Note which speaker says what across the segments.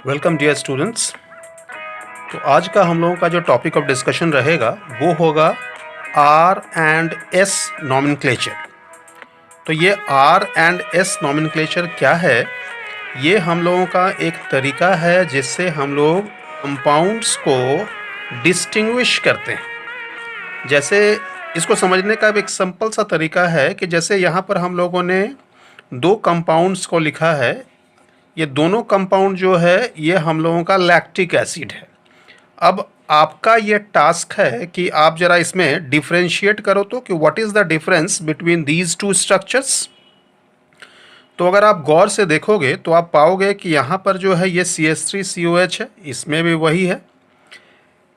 Speaker 1: Welcome dear students. तो आज का हम लोगों का जो टॉपिक ऑफ डिस्कशन रहेगा वो होगा आर एंड एस नॉमेनक्लेचर। तो ये आर एंड एस नॉमेनक्लेचर क्या है? ये हम लोगों का एक तरीका है जिससे हम लोग कंपाउंड्स को डिस्टिंग्विश करते हैं। जैसे इसको समझने का एक सिंपल सा तरीका है कि जैसे यहाँ पर हम लोगों ने दो कंपाउंड्स को लिखा है। ये दोनों कंपाउंड जो है ये हम लोगों का लैक्टिक एसिड है। अब आपका ये टास्क है कि आप ज़रा इसमें डिफरेंशिएट करो तो कि what is the difference between these two structures. तो अगर आप गौर से देखोगे तो आप पाओगे कि यहाँ पर जो है ये CH3COH है, इसमें भी वही है।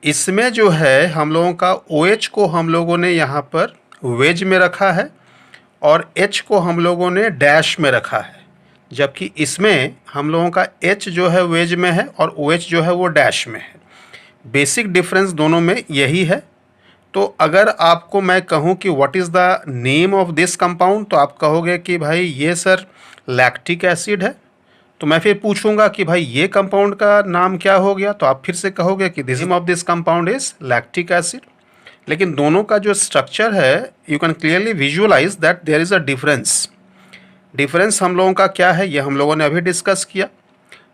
Speaker 1: इसमें जो है हम लोगों का OH को हम लोगों ने यहाँ पर वेज में रखा है और H को हम लोगों ने डैश में रखा है, जबकि इसमें हम लोगों का H जो है वेज में है और OH जो है वो डैश में है। बेसिक डिफरेंस दोनों में यही है। तो अगर आपको मैं कहूँ कि what is the name of this compound, तो आप कहोगे कि भाई ये सर लैक्टिक एसिड है। तो मैं फिर पूछूंगा कि भाई ये कंपाउंड का नाम क्या हो गया, तो आप फिर से कहोगे कि this name of this compound is lactic acid. लेकिन दोनों का जो स्ट्रक्चर है you can clearly visualise that there is a difference. Difference हम लोगों का क्या है ये हम लोगों ने अभी डिस्कस किया।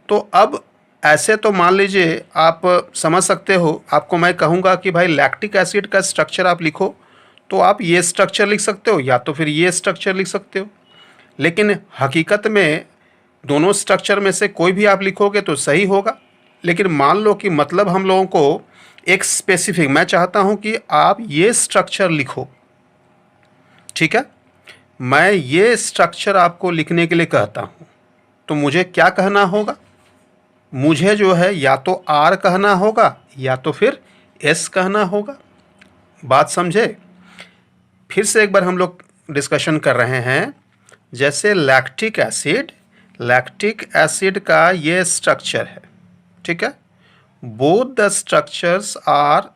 Speaker 1: तो अब ऐसे तो मान लीजिए आप समझ सकते हो, आपको मैं कहूँगा कि भाई लैक्टिक एसिड का स्ट्रक्चर आप लिखो, तो आप ये स्ट्रक्चर लिख सकते हो या तो फिर ये स्ट्रक्चर लिख सकते हो। लेकिन हकीकत में दोनों स्ट्रक्चर में से कोई भी आप लिखोगे तो सही होगा। लेकिन मान लो कि मतलब हम लोगों को एक स्पेसिफिक, मैं चाहता हूँ कि आप ये स्ट्रक्चर लिखो, ठीक है। मैं ये स्ट्रक्चर आपको लिखने के लिए कहता हूँ, तो मुझे क्या कहना होगा? मुझे जो है या तो आर कहना होगा या तो फिर एस कहना होगा। बात समझे? फिर से एक बार हम लोग डिस्कशन कर रहे हैं। जैसे लैक्टिक एसिड का ये स्ट्रक्चर है, ठीक है। Both the structures are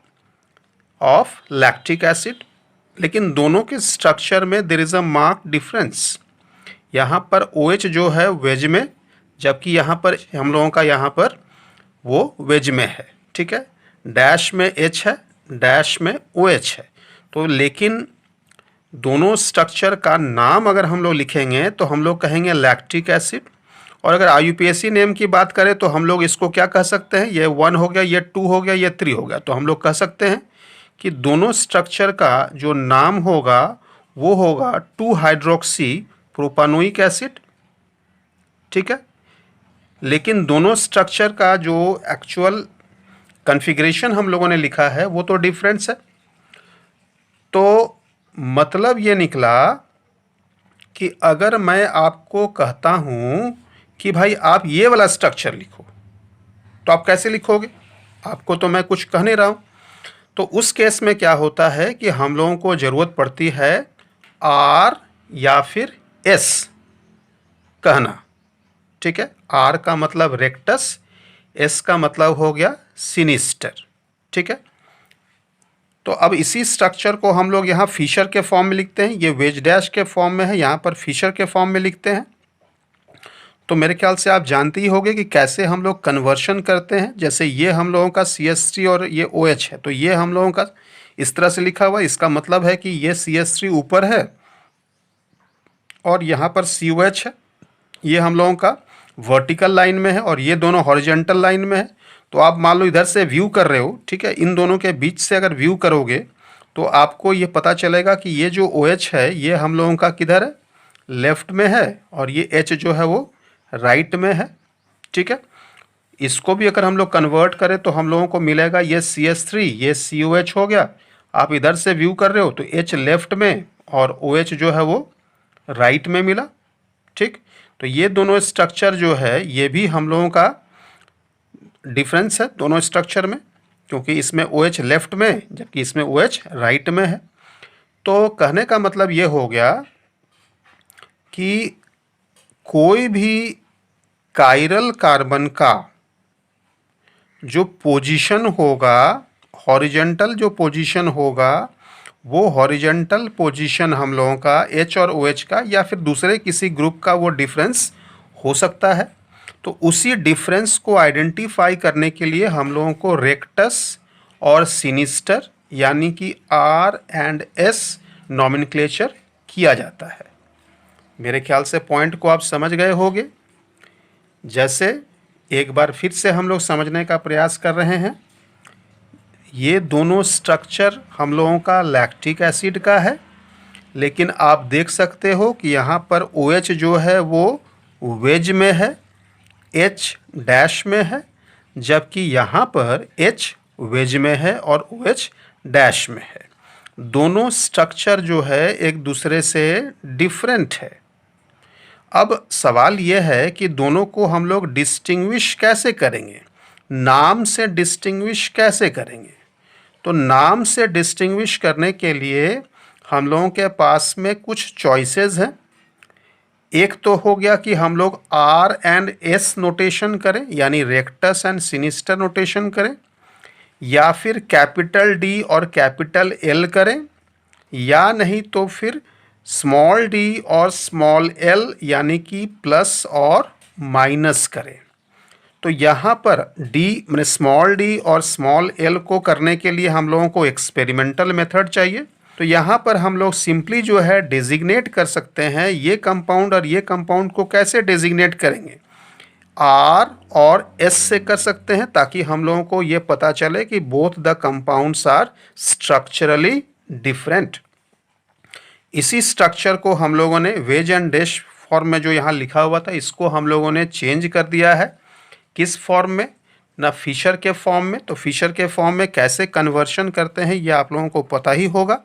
Speaker 1: of lactic acid, लेकिन दोनों के स्ट्रक्चर में there is a mark difference. यहाँ पर OH जो है वेज में, जबकि यहाँ पर हम लोगों का यहाँ पर वो वेज में है, ठीक है। डैश में H है, डैश में OH है। तो लेकिन दोनों स्ट्रक्चर का नाम अगर हम लोग लिखेंगे तो हम लोग कहेंगे लैक्टिक एसिड। और अगर IUPAC नेम की बात करें तो हम लोग इसको क्या कह सकते हैं? ये 1 हो गया, ये 2 हो गया, ये 3 हो गया। तो हम लोग कह सकते हैं कि दोनों स्ट्रक्चर का जो नाम होगा वो होगा 2 हाइड्रोक्सी प्रोपानोइक एसिड, ठीक है। लेकिन दोनों स्ट्रक्चर का जो एक्चुअल कॉन्फ़िगरेशन हम लोगों ने लिखा है वो तो डिफरेंस है। तो मतलब ये निकला कि अगर मैं आपको कहता हूँ कि भाई आप ये वाला स्ट्रक्चर लिखो, तो आप कैसे लिखोगे? आपको तो मैं कुछ कह नहीं रहा हूँ। तो उस केस में क्या होता है कि हम लोगों को ज़रूरत पड़ती है आर या फिर एस कहना, ठीक है। आर का मतलब रेक्टस, एस का मतलब हो गया सिनिस्टर, ठीक है। तो अब इसी स्ट्रक्चर को हम लोग यहाँ फिशर के फॉर्म में लिखते हैं। ये वेज डैश के फॉर्म में है, यहाँ पर फिशर के फॉर्म में लिखते हैं। तो मेरे ख्याल से आप जानते ही होंगे कि कैसे हम लोग कन्वर्शन करते हैं। जैसे ये हम लोगों का CH3 और ये OH है, तो ये हम लोगों का इस तरह से लिखा हुआ है। इसका मतलब है कि ये CH3 ऊपर है और यहाँ पर COH है। ये हम लोगों का वर्टिकल लाइन में है और ये दोनों हॉरिजेंटल लाइन में है। तो आप मान लो इधर से व्यू कर रहे हो, ठीक है। इन दोनों के बीच से अगर व्यू करोगे तो आपको ये पता चलेगा कि ये जो OH है ये हम लोगों का किधर है? लेफ्ट में है, और ये H जो है वो राइट में है, ठीक है। इसको भी अगर हम लोग कन्वर्ट करें तो हम लोगों को मिलेगा ये CH3, ये COH हो गया। आप इधर से व्यू कर रहे हो तो H लेफ्ट में और OH जो है वो राइट में मिला, ठीक। तो ये दोनों स्ट्रक्चर जो है ये भी हम लोगों का डिफरेंस है दोनों स्ट्रक्चर में, क्योंकि इसमें OH लेफ्ट में जबकि इसमें OH राइट में है। तो कहने का मतलब ये हो गया कि कोई भी कायरल कार्बन का जो पोजीशन होगा, हॉरिजेंटल जो पोजीशन होगा, वो हॉरिजेंटल पोजीशन हम लोगों का H और OH का या फिर दूसरे किसी ग्रुप का वो डिफरेंस हो सकता है। तो उसी डिफरेंस को आइडेंटिफाई करने के लिए हम लोगों को रेक्टस और सिनिस्टर यानी कि आर एंड एस नॉमेनक्लेचर किया जाता है। मेरे ख्याल से पॉइंट को आप समझ गए होंगे। जैसे एक बार फिर से हम लोग समझने का प्रयास कर रहे हैं, ये दोनों स्ट्रक्चर हम लोगों का लैक्टिक एसिड का है, लेकिन आप देख सकते हो कि यहाँ पर OH जो है वो वेज में है, H डैश में है, जबकि यहाँ पर H वेज में है और OH डैश में है। दोनों स्ट्रक्चर जो है एक दूसरे से डिफरेंट है। अब सवाल यह है कि दोनों को हम लोग डिस्टिंग्विश कैसे करेंगे, नाम से डिस्टिंग्विश कैसे करेंगे। तो नाम से डिस्टिंग्विश करने के लिए हम लोगों के पास में कुछ चॉइसेस हैं। एक तो हो गया कि हम लोग आर एंड एस नोटेशन करें, यानी रेक्टस एंड सिनिस्टर नोटेशन करें, या फिर कैपिटल डी और कैपिटल एल करें, या नहीं तो फिर स्मॉल डी और स्मॉल एल यानी कि प्लस और माइनस करें। तो यहाँ पर डी मैंने स्मॉल डी और स्मॉल एल को करने के लिए हम लोगों को एक्सपेरिमेंटल मेथड चाहिए। तो यहाँ पर हम लोग सिंपली जो है डेजिग्नेट कर सकते हैं ये कंपाउंड और ये कंपाउंड को कैसे डेजिग्नेट करेंगे, आर और एस से कर सकते हैं, ताकि हम लोगों को ये पता चले कि both the compounds are structurally different. इसी स्ट्रक्चर को हम लोगों ने वेज एंड डैश फॉर्म में जो यहाँ लिखा हुआ था इसको हम लोगों ने चेंज कर दिया है। किस फॉर्म में ना, फिशर के फॉर्म में। तो फिशर के फॉर्म में कैसे कन्वर्शन करते हैं ये आप लोगों को पता ही होगा।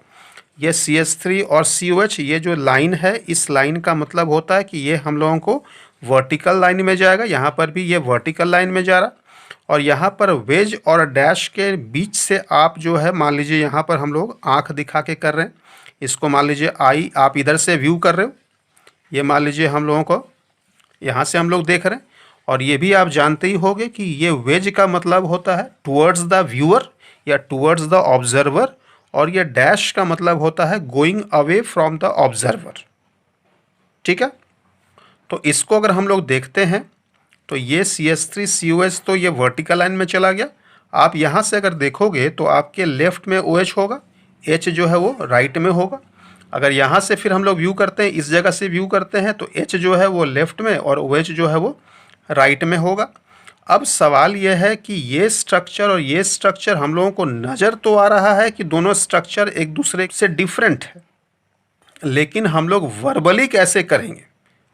Speaker 1: ये CH3 और COH ये जो लाइन है, इस लाइन का मतलब होता है कि ये हम लोगों को वर्टिकल लाइन में जाएगा। यहाँ पर भी ये वर्टिकल लाइन में जा रहा, और यहाँ पर वेज और डैश के बीच से आप जो है मान लीजिए यहाँ पर हम लोग आँख दिखा के कर रहे हैं, इसको मान लीजिए आई आप इधर से व्यू कर रहे हो, ये मान लीजिए हम लोगों को यहाँ से हम लोग देख रहे हैं। और ये भी आप जानते ही होंगे कि ये वेज का मतलब होता है टुवर्ड्स द व्यूअर या टुवर्ड्स द ऑब्जर्वर, और ये डैश का मतलब होता है going away from the observer. ठीक है, तो इसको अगर हम लोग देखते हैं तो ये CH3 COH तो ये वर्टिकल लाइन में चला गया। आप यहाँ से अगर देखोगे तो आपके लेफ्ट में OH होगा, H जो है वो राइट में होगा। अगर यहाँ से फिर हम लोग व्यू करते हैं, इस जगह से व्यू करते हैं, तो H जो है वो लेफ्ट में और OH जो है वो राइट में होगा। अब सवाल यह है कि ये स्ट्रक्चर और ये स्ट्रक्चर हम लोगों को नज़र तो आ रहा है कि दोनों स्ट्रक्चर एक दूसरे से डिफरेंट है, लेकिन हम लोग वर्बली कैसे करेंगे,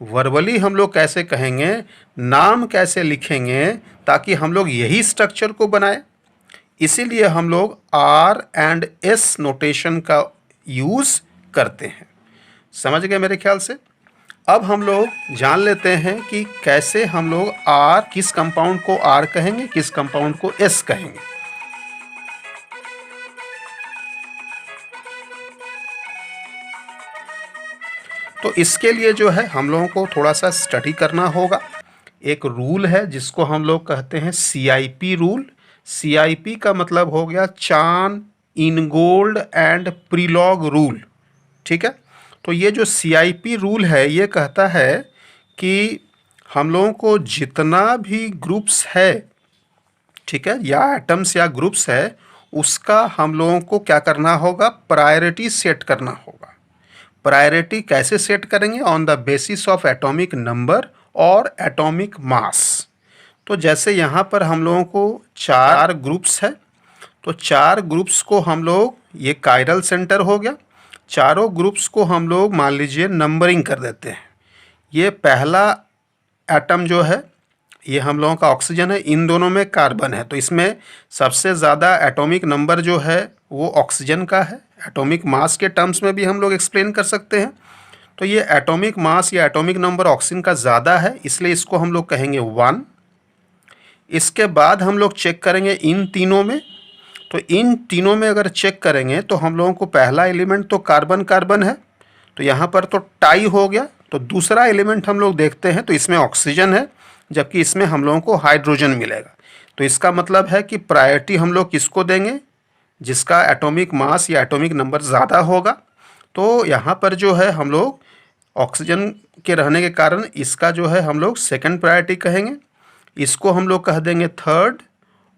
Speaker 1: वर्बली हम लोग कैसे कहेंगे, नाम कैसे लिखेंगे ताकि हम लोग यही स्ट्रक्चर को बनाए। इसीलिए हम लोग आर एंड एस नोटेशन का यूज़ करते हैं। समझ गए मेरे ख्याल से। अब हम लोग जान लेते हैं कि कैसे हम लोग आर, किस कंपाउंड को आर कहेंगे, किस कंपाउंड को एस कहेंगे। तो इसके लिए जो है हम लोगों को थोड़ा सा स्टडी करना होगा। एक रूल है जिसको हम लोग कहते हैं CIP रूल। CIP का मतलब हो गया चान, इनगोल्ड एंड प्रीलॉग रूल। ठीक है, तो ये जो CIP रूल है ये कहता है कि हम लोगों को जितना भी ग्रुप्स है, ठीक है, या एटम्स या ग्रुप्स है, उसका हम लोगों को क्या करना होगा, प्रायोरिटी सेट करना होगा। प्रायोरिटी कैसे सेट करेंगे, on the basis of atomic number और एटॉमिक मास। तो जैसे यहाँ पर हम लोगों को 4 ग्रुप्स है, तो 4 ग्रुप्स को हम लोग, ये कायरल सेंटर हो गया, चारों ग्रुप्स को हम लोग मान लीजिए नंबरिंग कर देते हैं। ये पहला एटम जो है ये हम लोगों का ऑक्सीजन है, इन दोनों में कार्बन है, तो इसमें सबसे ज़्यादा एटॉमिक नंबर जो है वो ऑक्सीजन का है। एटॉमिक मास के टर्म्स में भी हम लोग एक्सप्लेन कर सकते हैं। तो ये एटॉमिक मास या एटॉमिक नंबर ऑक्सीजन का ज़्यादा है, इसलिए इसको हम लोग कहेंगे 1। इसके बाद हम लोग चेक करेंगे इन तीनों में, तो इन तीनों में अगर चेक करेंगे तो हम लोगों को पहला एलिमेंट तो कार्बन कार्बन है, तो यहाँ पर तो टाई हो गया। तो दूसरा एलिमेंट हम लोग देखते हैं तो इसमें ऑक्सीजन है, जबकि इसमें हम लोगों को हाइड्रोजन मिलेगा। तो इसका मतलब है कि प्रायोरिटी हम लोग किसको देंगे, जिसका एटॉमिक मास या एटॉमिक नंबर ज़्यादा होगा। तो यहाँ पर जो है हम लोग ऑक्सीजन के रहने के कारण इसका जो है हम लोग सेकंड प्रायोरिटी कहेंगे। इसको हम लोग कह देंगे थर्ड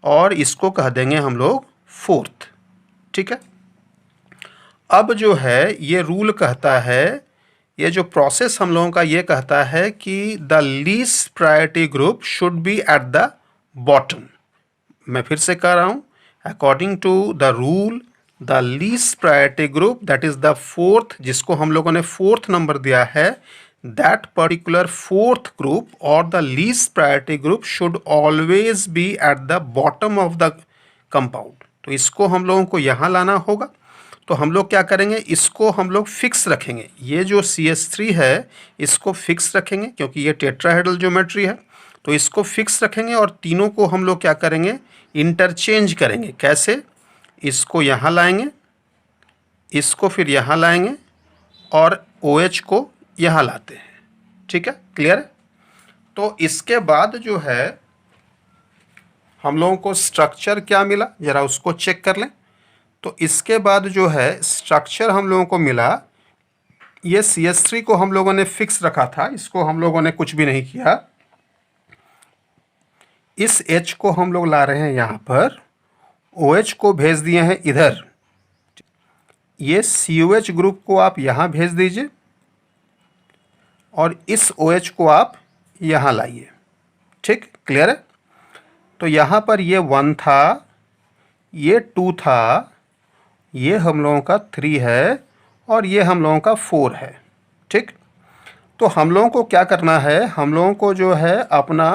Speaker 1: और इसको कह देंगे हम लोग फोर्थ। ठीक है, अब जो है ये रूल कहता है, ये जो प्रोसेस हम लोगों का ये कहता है कि the least priority group should be at the bottom. मैं फिर से कह रहा हूँ, according to the rule the least priority group that is the fourth, जिसको हम लोगों ने फोर्थ नंबर दिया है, दैट पर्टिकुलर फोर्थ ग्रुप और the least priority group should always be at the bottom of the compound. तो इसको हम लोगों को यहाँ लाना होगा। तो हम लोग क्या करेंगे, इसको हम लोग फिक्स रखेंगे। ये जो CH3 है इसको फिक्स रखेंगे क्योंकि ये टेट्राहेड्रल ज्योमेट्री है, तो इसको फिक्स रखेंगे और तीनों को हम लोग क्या करेंगे, इंटरचेंज करेंगे। कैसे, इसको यहाँ लाएंगे, इसको फिर यहाँ लाएंगे और OH को यहाँ लाते हैं। ठीक है, क्लियर है। तो इसके बाद जो है हम लोगों को स्ट्रक्चर क्या मिला, ज़रा उसको चेक कर लें। तो इसके बाद जो है स्ट्रक्चर हम लोगों को मिला, ये CH3 को हम लोगों ने फिक्स रखा था, इसको हम लोगों ने कुछ भी नहीं किया। इस H को हम लोग ला रहे हैं यहाँ पर, OH को भेज दिए हैं इधर, ये COH ग्रुप को आप यहाँ भेज दीजिए और इस OH को आप यहाँ लाइए। ठीक, क्लियर है। तो यहाँ पर ये 1 था, ये 2 था, ये हम लोगों का 3 है और ये हम लोगों का 4 है। ठीक, तो हम लोगों को क्या करना है, हम लोगों को जो है अपना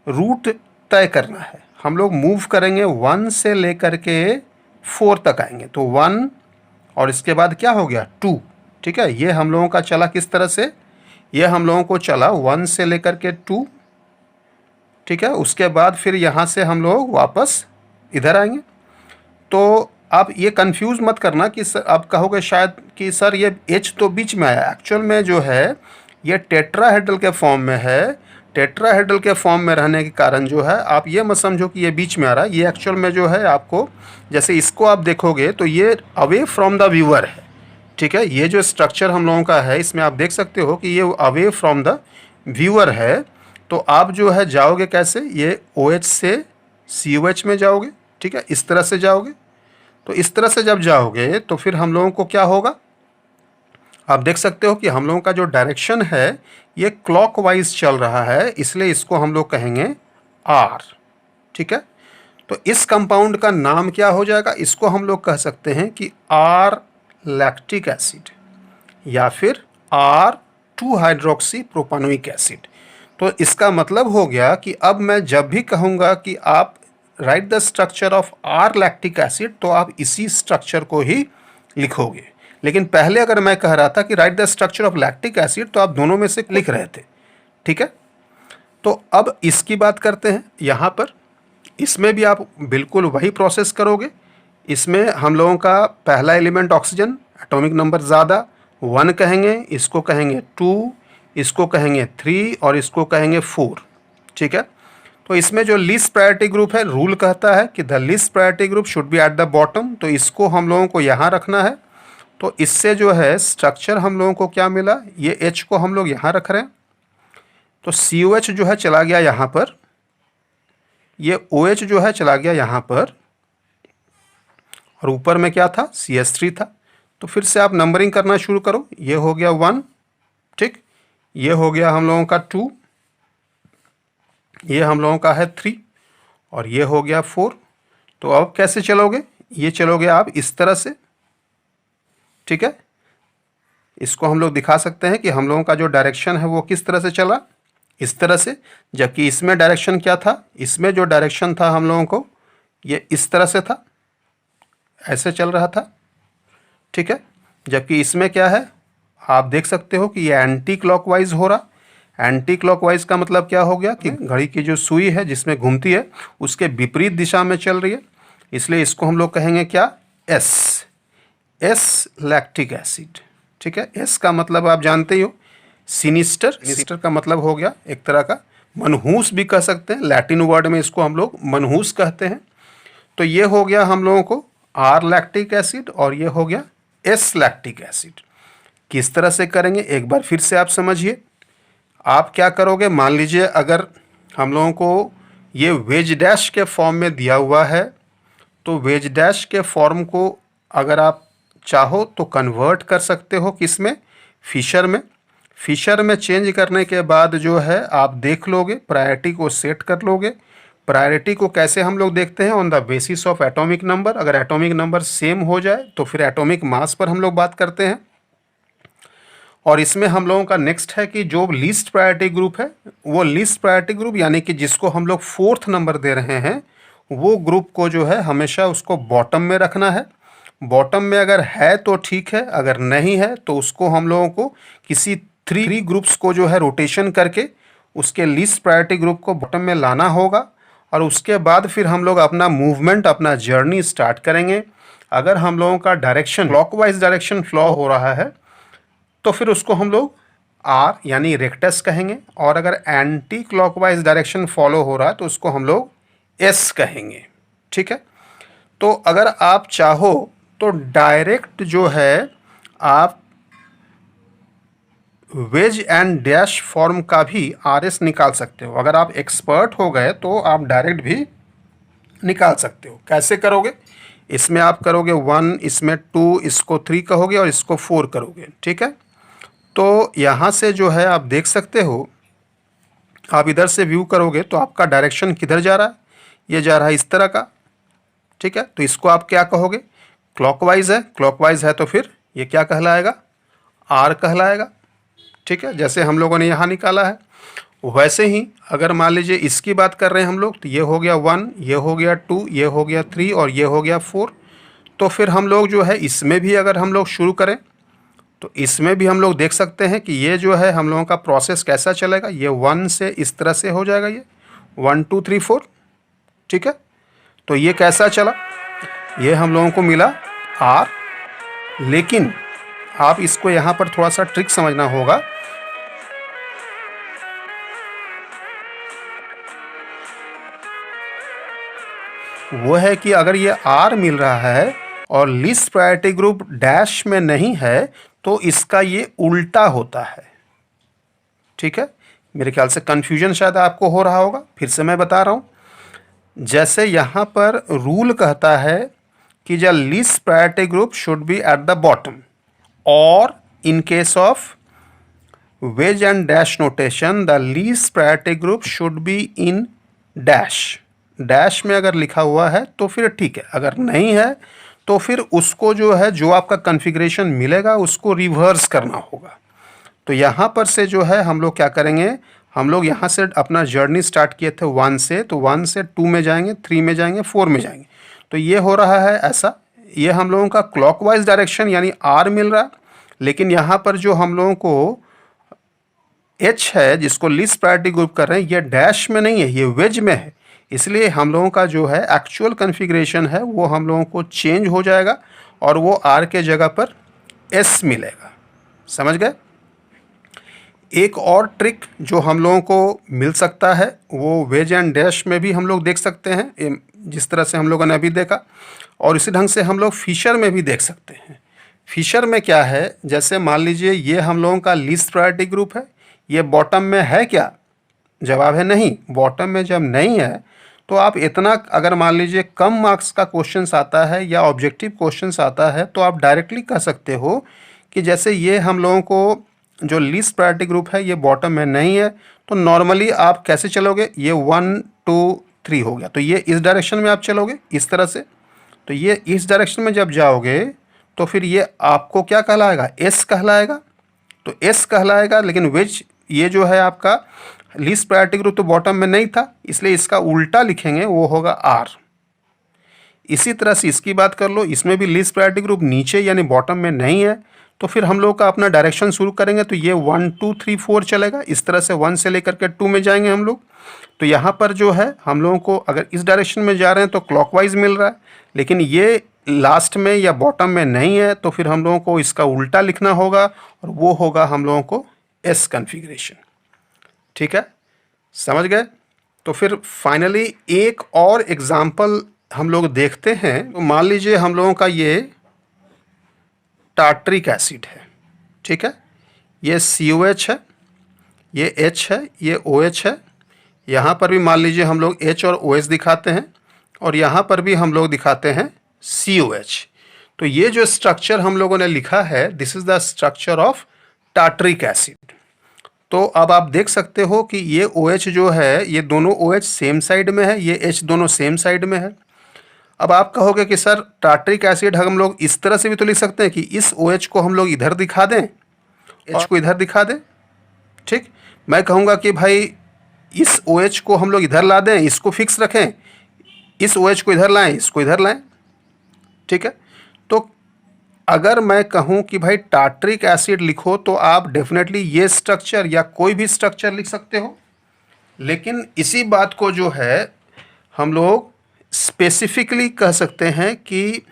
Speaker 1: रूट तय करना है। हम लोग मूव करेंगे 1 से लेकर के 4 तक आएंगे। तो 1 और इसके बाद क्या हो गया 2। ठीक है, ये हम लोगों का चला किस तरह से, ये हम लोगों को चला 1 से लेकर के 2। ठीक है, उसके बाद फिर यहाँ से हम लोग वापस इधर आएंगे। तो आप ये कंफ्यूज मत करना कि सर, आप कहोगे शायद कि सर ये H तो बीच में आया। एक्चुअल में जो है ये टेट्राहेड्रल के फॉर्म में है। टेट्राहेड्रल के फॉर्म में रहने के कारण जो है आप ये मत समझो कि ये बीच में आ रहा है। ये एक्चुअल में जो है आपको, जैसे इसको आप देखोगे तो ये अवे फ्रॉम द व्यूअर है। ठीक है, ये जो स्ट्रक्चर हम लोगों का है इसमें आप देख सकते हो कि ये अवे फ्रॉम द व्यूअर है। तो आप जो है जाओगे कैसे, ये OH से COH में जाओगे। ठीक है, इस तरह से जाओगे। तो इस तरह से जब जाओगे तो फिर हम लोगों को क्या होगा, आप देख सकते हो कि हम लोगों का जो डायरेक्शन है ये क्लॉकवाइज चल रहा है, इसलिए इसको हम लोग कहेंगे R। ठीक है, तो इस कंपाउंड का नाम क्या हो जाएगा, इसको हम लोग कह सकते हैं कि R लैक्टिक एसिड या फिर R2 हाइड्रोक्सी प्रोपानोइक एसिड। तो इसका मतलब हो गया कि अब मैं जब भी कहूँगा कि आप right the structure of R lactic acid, तो आप इसी स्ट्रक्चर को ही लिखोगे। लेकिन पहले अगर मैं कह रहा था कि right the structure of lactic acid, तो आप दोनों में से लिख रहे थे। ठीक है, तो अब इसकी बात करते हैं। यहाँ पर इसमें भी आप बिल्कुल वही प्रोसेस करोगे। इसमें हम लोगों का पहला एलिमेंट ऑक्सीजन, एटॉमिक नंबर ज़्यादा, 1 कहेंगे, इसको कहेंगे 2, इसको कहेंगे 3 और इसको कहेंगे 4। ठीक है, तो इसमें जो लीस्ट प्रायोरिटी ग्रुप है, रूल कहता है कि the least priority group should be at the bottom. तो इसको हम लोगों को यहाँ रखना है। तो इससे जो है स्ट्रक्चर हम लोगों को क्या मिला, ये H को हम लोग यहाँ रख रहे हैं। तो COH जो है चला गया यहाँ पर, ये OH जो है चला गया यहाँ पर, और ऊपर में क्या था, CH3 था। तो फिर से आप नंबरिंग करना शुरू करो। ये हो गया 1, ठीक, ये हो गया हम लोगों का 2, ये हम लोगों का है 3 और ये हो गया 4। तो अब कैसे चलोगे, ये चलोगे आप इस तरह से। ठीक है, इसको हम लोग दिखा सकते हैं कि हम लोगों का जो डायरेक्शन है वो किस तरह से चला, इस तरह से। जबकि इसमें डायरेक्शन क्या था, इसमें जो डायरेक्शन था हम लोगों को ये इस तरह से था, ऐसे चल रहा था। ठीक है, जबकि इसमें क्या है, आप देख सकते हो कि ये एंटी क्लॉकवाइज हो रहा। एंटी क्लॉकवाइज का मतलब क्या हो गया कि घड़ी की जो सुई है जिसमें घूमती है उसके विपरीत दिशा में चल रही है। इसलिए इसको हम लोग कहेंगे क्या, एस लैक्टिक एसिड। ठीक है, एस का मतलब आप जानते ही हो, सिनिस्टर। सिनिस्टर का मतलब हो गया एक तरह का मनहूस भी कह सकते हैं, लैटिन वर्ड में इसको हम लोग मनहूस कहते हैं। तो ये हो गया हम लोगों को R लैक्टिक एसिड और ये हो गया S लैक्टिक एसिड। किस तरह से करेंगे एक बार फिर से आप समझिए। आप क्या करोगे, मान लीजिए अगर हम लोगों को ये वेज डैश के फॉर्म में दिया हुआ है, तो वेज डैश के फॉर्म को अगर आप चाहो तो कन्वर्ट कर सकते हो किस में, फिशर में। फिशर में चेंज करने के बाद जो है आप देख लोगे, प्रायोरिटी को सेट कर लोगे। प्रायोरिटी को कैसे हम लोग देखते हैं, on the basis of atomic number. अगर एटॉमिक नंबर सेम हो जाए तो फिर एटॉमिक मास पर हम लोग बात करते हैं। और इसमें हम लोगों का नेक्स्ट है कि जो लीस्ट प्रायोरिटी ग्रुप है, वो लीस्ट प्रायोरिटी ग्रुप यानी कि जिसको हम लोग 4th नंबर दे रहे हैं, वो ग्रुप को जो है हमेशा उसको बॉटम में रखना है। बॉटम में अगर है तो ठीक है, अगर नहीं है तो उसको हम लोगों को किसी थ्री ग्रुप्स को जो है रोटेशन करके उसके लीस्ट प्रायोरिटी ग्रुप को बॉटम में लाना होगा। और उसके बाद फिर हम लोग अपना मूवमेंट, अपना जर्नी स्टार्ट करेंगे। अगर हम लोगों का डायरेक्शन क्लॉकवाइज डायरेक्शन फ्लो हो रहा है तो फिर उसको हम लोग आर यानी रेक्टस कहेंगे, और अगर एंटी क्लॉकवाइज डायरेक्शन फॉलो हो रहा है तो उसको हम लोग एस कहेंगे। ठीक है, तो अगर आप चाहो तो डायरेक्ट जो है आप वेज एंड डैश फॉर्म का भी आर एस निकाल सकते हो। अगर आप एक्सपर्ट हो गए तो आप डायरेक्ट भी निकाल सकते हो। कैसे करोगे, इसमें आप करोगे 1, इसमें 2, इसको 3 कहोगे और इसको 4 करोगे। ठीक है, तो यहाँ से जो है आप देख सकते हो, आप इधर से व्यू करोगे तो आपका डायरेक्शन किधर जा रहा है, ये जा रहा है इस तरह का। ठीक है, तो इसको आप क्या कहोगे, क्लॉकवाइज है। क्लॉकवाइज है तो फिर ये क्या कहलाएगा, आर कहलाएगा। ठीक है, जैसे हम लोगों ने यहाँ निकाला है वैसे ही अगर मान लीजिए इसकी बात कर रहे हैं हम लोग, तो ये हो गया 1, ये हो गया 2, ये हो गया 3 और ये हो गया 4। तो फिर हम लोग जो है इसमें भी अगर हम लोग शुरू करें तो इसमें भी हम लोग देख सकते हैं कि ये जो है हम लोगों का प्रोसेस कैसा चलेगा। ये 1 से इस तरह से हो जाएगा, ये 1 2 3 4। ठीक है, तो ये कैसा चला, ये हम लोगों को मिला आर। लेकिन आप इसको यहाँ पर थोड़ा सा ट्रिक समझना होगा। वो है कि अगर ये आर मिल रहा है और लीस्ट प्रायोरिटी ग्रुप डैश में नहीं है तो इसका ये उल्टा होता है। ठीक है, मेरे ख्याल से कन्फ्यूजन शायद आपको हो रहा होगा, फिर से मैं बता रहा हूँ। जैसे यहाँ पर रूल कहता है कि the least priority group should be at the bottom, और in case of wedge and dash notation the least priority group should be in dash. Dash में अगर लिखा हुआ है तो फिर ठीक है, अगर नहीं है तो फिर उसको जो है, जो आपका कॉन्फ़िगरेशन मिलेगा उसको रिवर्स करना होगा। तो यहाँ पर से जो है हम लोग क्या करेंगे, हम लोग यहाँ से अपना जर्नी स्टार्ट किए थे 1 से, तो 1 से 2 में जाएंगे, 3 में जाएंगे, 4 में जाएंगे। तो ये हो रहा है ऐसा, ये हम लोगों का क्लॉकवाइज डायरेक्शन यानी आर मिल रहा है। लेकिन यहाँ पर जो हम लोगों को एच है जिसको लीस्ट प्रायोरिटी ग्रुप कर रहे हैं, ये डैश में नहीं है, ये वेज में है। इसलिए हम लोगों का जो है एक्चुअल कॉन्फ़िगरेशन है वो हम लोगों को चेंज हो जाएगा और वो आर के जगह पर एस मिलेगा। समझ गए। एक और ट्रिक जो हम लोगों को मिल सकता है वो वेज एंड डैश में भी हम लोग देख सकते हैं, जिस तरह से हम लोगों ने अभी देखा, और इसी ढंग से हम लोग फिशर में भी देख सकते हैं। फिशर में क्या है, जैसे मान लीजिए ये हम लोगों का लीस्ट प्रायोरिटी ग्रुप है, ये बॉटम में है क्या, जवाब है नहीं। बॉटम में जब नहीं है तो आप इतना, अगर मान लीजिए कम मार्क्स का क्वेश्चंस आता है या ऑब्जेक्टिव क्वेश्चंस आता है तो आप डायरेक्टली कह सकते हो कि जैसे ये हम लोगों को जो लीस्ट प्रायोरिटी ग्रुप है ये बॉटम में नहीं है, तो नॉर्मली आप कैसे चलोगे, ये 1 2 3 हो गया तो ये इस डायरेक्शन में आप चलोगे इस तरह से। तो ये इस डायरेक्शन में जब जाओगे तो फिर ये आपको क्या कहलाएगा, एस कहलाएगा। तो एस कहलाएगा, लेकिन वेज ये जो है आपका लीस्ट प्रायोरिटी ग्रुप तो बॉटम में नहीं था, इसलिए इसका उल्टा लिखेंगे, वो होगा आर। इसी तरह से इसकी बात कर लो, इसमें भी लीस्ट प्रायोरिटी ग्रुप नीचे यानी बॉटम में नहीं है, तो फिर हम लोग का अपना डायरेक्शन शुरू करेंगे तो ये 1 2 3 4 चलेगा। इस तरह से 1 से लेकर के 2 में जाएंगे हम लोग। तो यहाँ पर जो है हम लोगों को अगर इस डायरेक्शन में जा रहे हैं तो क्लॉकवाइज मिल रहा है, लेकिन ये लास्ट में या बॉटम में नहीं है तो फिर हम लोगों को इसका उल्टा लिखना होगा और वो होगा हम लोगों को एस कॉन्फ़िगरेशन। ठीक है, समझ गए। तो फिर फाइनली एक और एग्जाम्पल हम लोग देखते हैं। तो मान लीजिए हम लोगों का ये टार्टरिक एसिड है। ठीक है, ये COH है, ये H है, ये OH है, यहाँ पर भी मान लीजिए हम लोग H और OH दिखाते हैं और यहाँ पर भी हम लोग दिखाते हैं COH। तो ये जो स्ट्रक्चर हम लोगों ने लिखा है, this is the structure of tartaric acid. तो अब आप देख सकते हो कि ये OH जो है, ये दोनों OH सेम साइड में है, ये H दोनों सेम साइड में है। अब आप कहोगे कि सर टार्टरिक एसिड हम लोग इस तरह से भी तो लिख सकते हैं कि इस OH को हम लोग इधर दिखा दें, H को इधर दिखा दें। ठीक, मैं कहूँगा कि भाई इस OH को हम लोग इधर ला दें, इसको फिक्स रखें, इस OH को इधर लाएं, इसको इधर लाएं। ठीक है, तो अगर मैं कहूं कि भाई टार्टरिक एसिड लिखो तो आप डेफिनेटली ये स्ट्रक्चर या कोई भी स्ट्रक्चर लिख सकते हो, लेकिन इसी बात को जो है हम लोग स्पेसिफिकली कह सकते हैं कि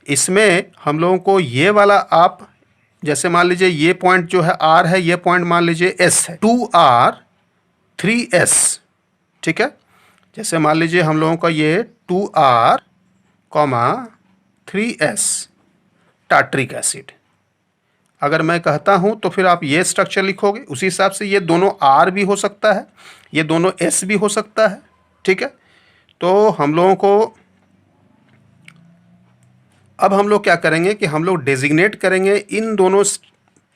Speaker 1: इसमें हम लोगों को ये वाला, आप जैसे मान लीजिए ये पॉइंट जो है R है, ये पॉइंट मान लीजिए S है, 2R 3S। ठीक है, जैसे मान लीजिए हम लोगों का ये 2R 3S टार्टरिक एसिड अगर मैं कहता हूं तो फिर आप ये स्ट्रक्चर लिखोगे। उसी हिसाब से ये दोनों R भी हो सकता है, ये दोनों S भी हो सकता है। ठीक है, तो हम लोगों को अब हम लोग क्या करेंगे कि हम लोग डेजिग्नेट करेंगे इन दोनों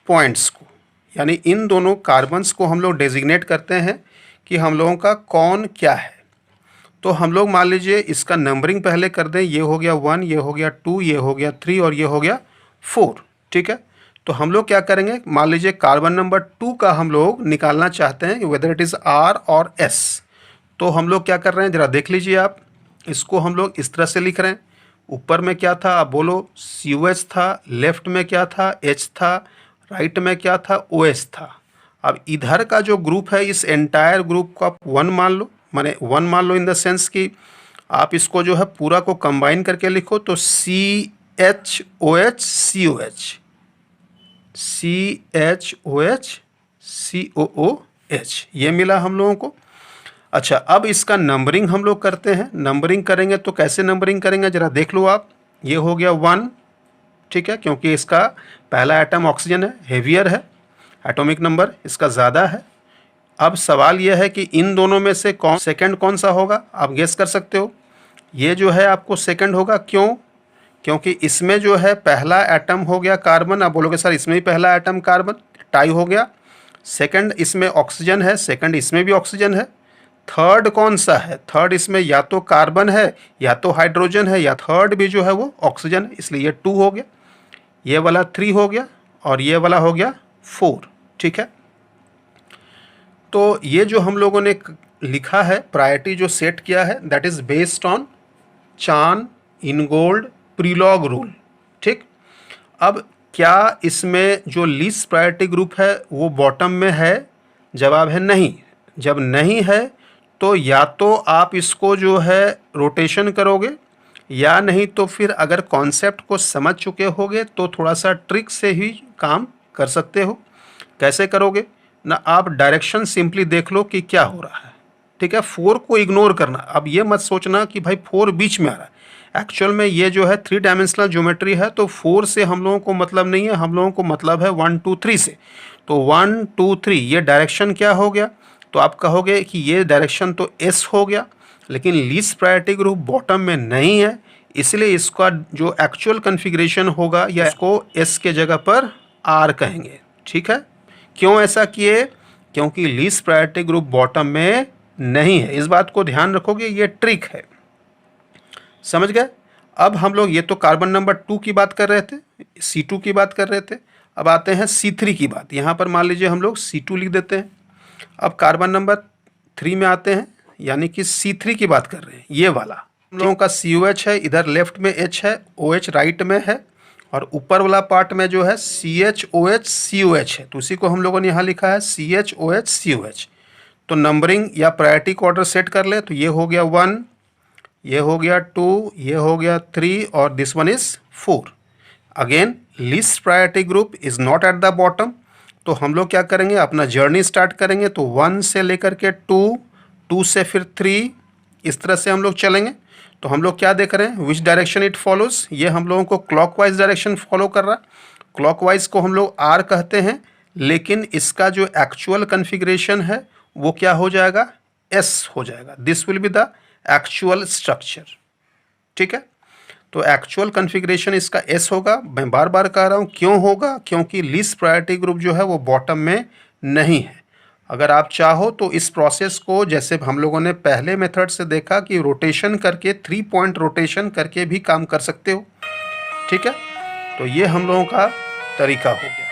Speaker 1: पॉइंट्स को, यानी इन दोनों कार्बन्स को हम लोग डेजिग्नेट करते हैं कि हम लोगों का कौन क्या है। तो हम लोग मान लीजिए इसका नंबरिंग पहले कर दें, ये हो गया 1, ये हो गया 2, ये हो गया 3 और ये हो गया 4। ठीक है, तो हम लोग क्या करेंगे, मान लीजिए कार्बन नंबर 2 का हम लोग निकालना चाहते हैं वेदर इट इज़ R और S। तो हम लोग क्या कर रहे हैं, ज़रा देख लीजिए आप, इसको हम लोग इस तरह से लिख रहे हैं। ऊपर में क्या था आप बोलो, COH था, लेफ्ट में क्या था, H था, राइट में क्या था, OH था। अब इधर का जो ग्रुप है, इस एंटायर ग्रुप को आप 1 मान लो, माने 1 मान लो इन द सेंस कि आप इसको जो है पूरा को कंबाइन करके लिखो तो CHOH COH CHOH COOH ये मिला हम लोगों को। अच्छा, अब इसका नंबरिंग हम लोग करते हैं। नंबरिंग करेंगे तो कैसे नंबरिंग करेंगे ज़रा देख लो आप। ये हो गया 1, ठीक है, क्योंकि इसका पहला एटम ऑक्सीजन है, हेवियर है, एटॉमिक नंबर इसका ज़्यादा है। अब सवाल यह है कि इन दोनों में से कौन सेकंड कौन सा होगा, आप गेस कर सकते हो। ये जो है आपको सेकंड होगा, क्यों? क्योंकि इसमें जो है पहला एटम हो गया कार्बन। आप बोलोगे सर इसमें भी पहला एटम कार्बन, टाई हो गया। सेकंड इसमें ऑक्सीजन है, सेकंड इसमें भी ऑक्सीजन है। थर्ड कौन सा है? थर्ड इसमें या तो कार्बन है या तो हाइड्रोजन है, या थर्ड भी जो है वो ऑक्सीजन है, इसलिए ये 2 हो गया, ये वाला 3 हो गया और ये वाला हो गया 4। ठीक है, तो ये जो हम लोगों ने लिखा है, प्रायोरिटी जो सेट किया है, that is based on Cahn Ingold Prelog rule. ठीक, अब क्या इसमें जो लीस्ट प्रायोरिटी ग्रुप है वो बॉटम में है? जवाब है नहीं। जब नहीं है तो या तो आप इसको जो है रोटेशन करोगे, या नहीं तो फिर अगर कॉन्सेप्ट को समझ चुके होगे तो थोड़ा सा ट्रिक से ही काम कर सकते हो। कैसे करोगे ना, आप डायरेक्शन सिंपली देख लो कि क्या हो रहा है। ठीक है, 4 को इग्नोर करना। अब ये मत सोचना कि भाई 4 बीच में आ रहा है। एक्चुअल में ये जो है 3 डायमेंशनल ज्योमेट्री है, तो 4 से हम लोगों को मतलब नहीं है, हम लोगों को मतलब है 1 2 3 से। तो 1 2 3 ये डायरेक्शन क्या हो गया? तो आप कहोगे कि ये डायरेक्शन तो S हो गया, लेकिन लीस्ट प्रायोरिटी ग्रुप बॉटम में नहीं है, इसलिए इसका जो एक्चुअल कन्फिग्रेशन होगा या इसको S के जगह पर R कहेंगे। ठीक है, क्यों ऐसा किए? क्योंकि लीस्ट प्रायोरिटी ग्रुप बॉटम में नहीं है। इस बात को ध्यान रखोगे, ये ट्रिक है। समझ गए? अब हम लोग ये तो कार्बन नंबर 2 की बात कर रहे थे, C2 की बात कर रहे थे। अब आते हैं C3 की बात। यहाँ पर मान लीजिए हम लोग C2 लिख देते हैं। अब कार्बन नंबर 3 में आते हैं, यानी कि C3 की बात कर रहे हैं, ये वाला हम लोगों का COH है, इधर लेफ्ट में H है, OH राइट में है, और ऊपर वाला पार्ट में जो है CHOH COH है, तो उसी को हम लोगों ने यहाँ लिखा है CHOH COH। तो नंबरिंग या प्रायोरिटी को ऑर्डर सेट कर ले, तो ये हो गया 1, ये हो गया 2, ये हो गया 3 और this one is 4। Again least priority group is not at the bottom, तो हम लोग क्या करेंगे, अपना जर्नी स्टार्ट करेंगे। तो 1 से लेकर के 2, 2 से फिर 3, इस तरह से हम लोग चलेंगे। तो हम लोग क्या देख रहे हैं, विच डायरेक्शन इट फॉलोज, ये हम लोगों को क्लॉकवाइज डायरेक्शन फॉलो कर रहा है। क्लॉकवाइज को हम लोग R कहते हैं, लेकिन इसका जो एक्चुअल कन्फिग्रेशन है वो क्या हो जाएगा, एस हो जाएगा, this will be the actual structure. ठीक है, तो एक्चुअल कॉन्फ़िगरेशन इसका एस होगा। मैं बार बार कह रहा हूँ क्यों होगा, क्योंकि लीस्ट प्रायोरिटी ग्रुप जो है वो बॉटम में नहीं है। अगर आप चाहो तो इस प्रोसेस को, जैसे हम लोगों ने पहले मेथड से देखा कि रोटेशन करके, 3 पॉइंट रोटेशन करके भी काम कर सकते हो। ठीक है, तो ये हम लोगों का तरीका हो गया।